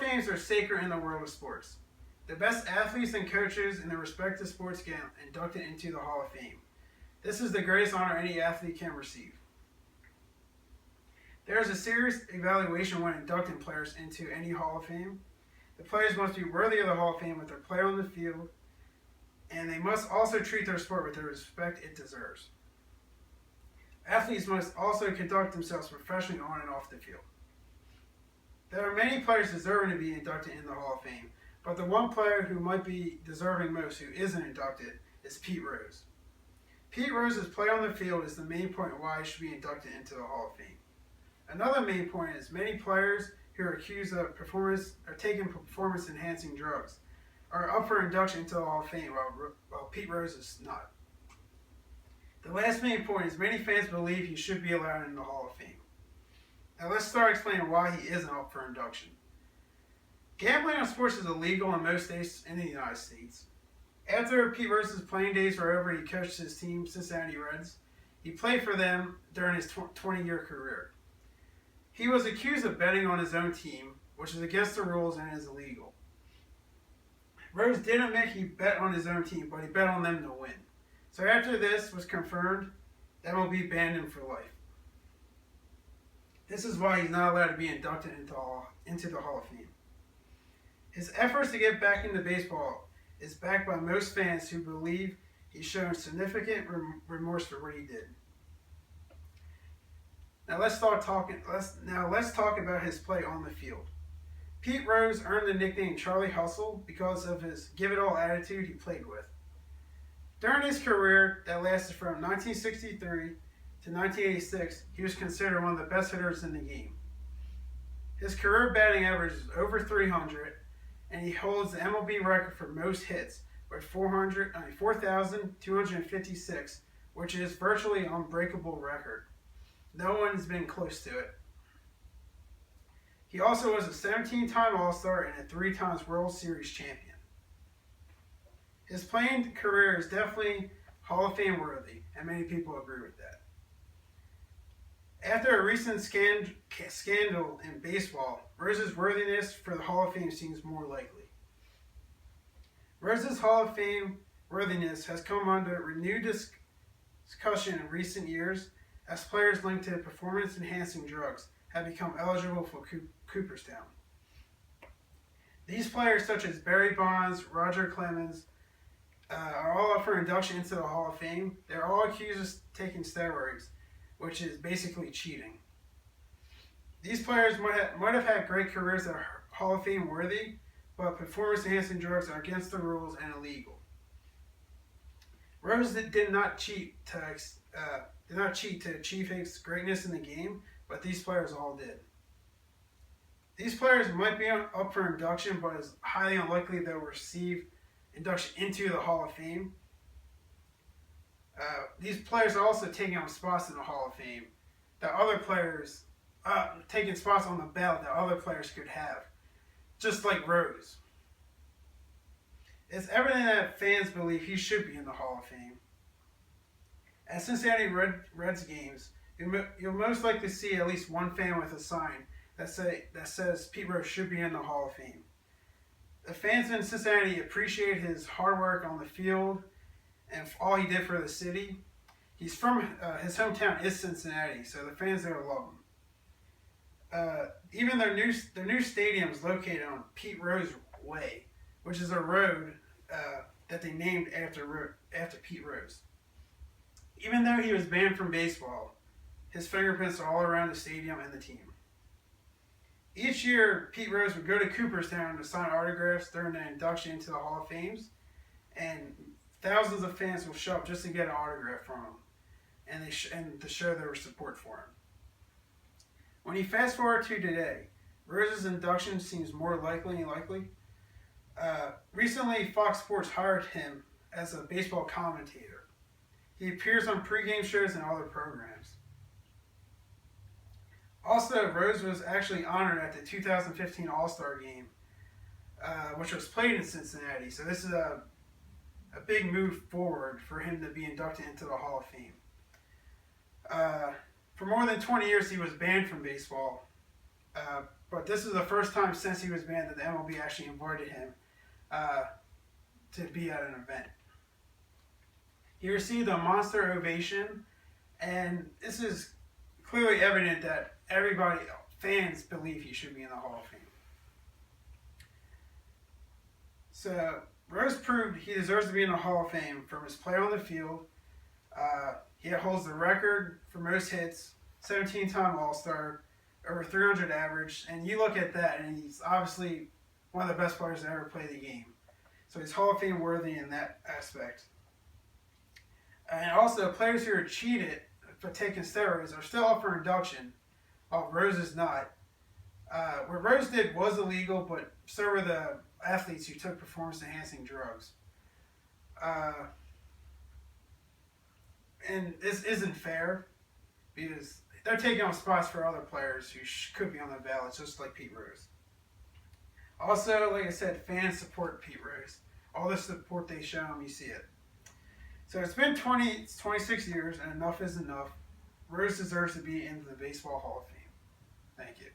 Fames are sacred in the world of sports. The best athletes and coaches in their respective sports get inducted into the Hall of Fame. This is the greatest honor any athlete can receive. There is a serious evaluation when inducting players into any Hall of Fame. The players must be worthy of the Hall of Fame with their play on the field, and they must also treat their sport with the respect it deserves. Athletes must also conduct themselves professionally on and off the field. There are many players deserving to be inducted in the Hall of Fame, but the one player who might be deserving most who isn't inducted is Pete Rose. Pete Rose's play on the field is the main point why he should be inducted into the Hall of Fame. Another main point is many players who are accused of taking performance-enhancing drugs are up for induction into the Hall of Fame, while Pete Rose is not. The last main point is many fans believe he should be allowed in the Hall of Fame. Now let's start explaining why he isn't up for induction. Gambling on sports is illegal in most states in the United States. After Pete Rose's playing days were over, he coached his team, Cincinnati Reds. He played for them during his 20-year career. He was accused of betting on his own team, which is against the rules and is illegal. Rose did admit he bet on his own team, but he bet on them to win. So after this was confirmed, MLB banned him for life. This is why he's not allowed to be inducted into the Hall of Fame. His efforts to get back into baseball is backed by most fans who believe he's shown significant remorse for what he did. Now let's talk about his play on the field. Pete Rose earned the nickname Charlie Hustle because of his give-it-all attitude he played with. During his career that lasted from 1963 to 1986, he was considered one of the best hitters in the game. His career batting average is over 300, and he holds the MLB record for most hits with 4,256, which is virtually an unbreakable record. No one has been close to it. He also was a 17-time All-Star and a 3-time World Series champion. His playing career is definitely Hall of Fame worthy, and many people agree with that. After a recent scandal in baseball, Rose's worthiness for the Hall of Fame seems more likely. Rose's Hall of Fame worthiness has come under renewed discussion in recent years as players linked to performance-enhancing drugs have become eligible for Cooperstown. These players, such as Barry Bonds, Roger Clemens, are all up for induction into the Hall of Fame. They're all accused of taking steroids, which is basically cheating. These players might have had great careers that are Hall of Fame worthy, but performance-enhancing drugs are against the rules and illegal. Rose did not cheat to achieve his greatness in the game, but these players all did. These players might be up for induction, but it's highly unlikely they'll receive induction into the Hall of Fame. These players are also taking up spots in the Hall of Fame that other players, taking spots on the ballot that other players could have, just like Rose. It's evident that fans believe he should be in the Hall of Fame. At Cincinnati Reds games, you'll most likely see at least one fan with a sign that says Pete Rose should be in the Hall of Fame. The fans in Cincinnati appreciate his hard work on the field and all he did for the city. He's from his hometown is Cincinnati, so the fans there love him. Even their new stadium is located on Pete Rose Way, which is a road that they named after Pete Rose. Even though he was banned from baseball, his fingerprints are all around the stadium and the team. Each year, Pete Rose would go to Cooperstown to sign autographs during the induction into the Hall of Fames, and thousands of fans will show up just to get an autograph from him, and to show their support for him. When you fast forward to today, Rose's induction seems more likely. Recently, Fox Sports hired him as a baseball commentator. He appears on pregame shows and other programs. Also, Rose was actually honored at the 2015 All-Star Game, which was played in Cincinnati. So this is a big move forward for him to be inducted into the Hall of Fame. For more than 20 years, he was banned from baseball But this is the first time since he was banned that the MLB actually invited him to be at an event. He received a monster ovation, and this is clearly evident that fans believe he should be in the Hall of Fame. So Rose proved he deserves to be in the Hall of Fame from his play on the field. He holds the record for most hits, 17-time All-Star, over 300 average, and you look at that, and he's obviously one of the best players to ever play the game. So he's Hall of Fame worthy in that aspect. And also, players who are cheated for taking steroids are still up for induction, while Rose is not. What Rose did was illegal, but so were the athletes who took performance-enhancing drugs. And this isn't fair, because they're taking on spots for other players who could be on the ballot, just like Pete Rose. Also, like I said, fans support Pete Rose. All the support they show him, you see it. So it's been 26 years, and enough is enough. Rose deserves to be in the Baseball Hall of Fame. Thank you.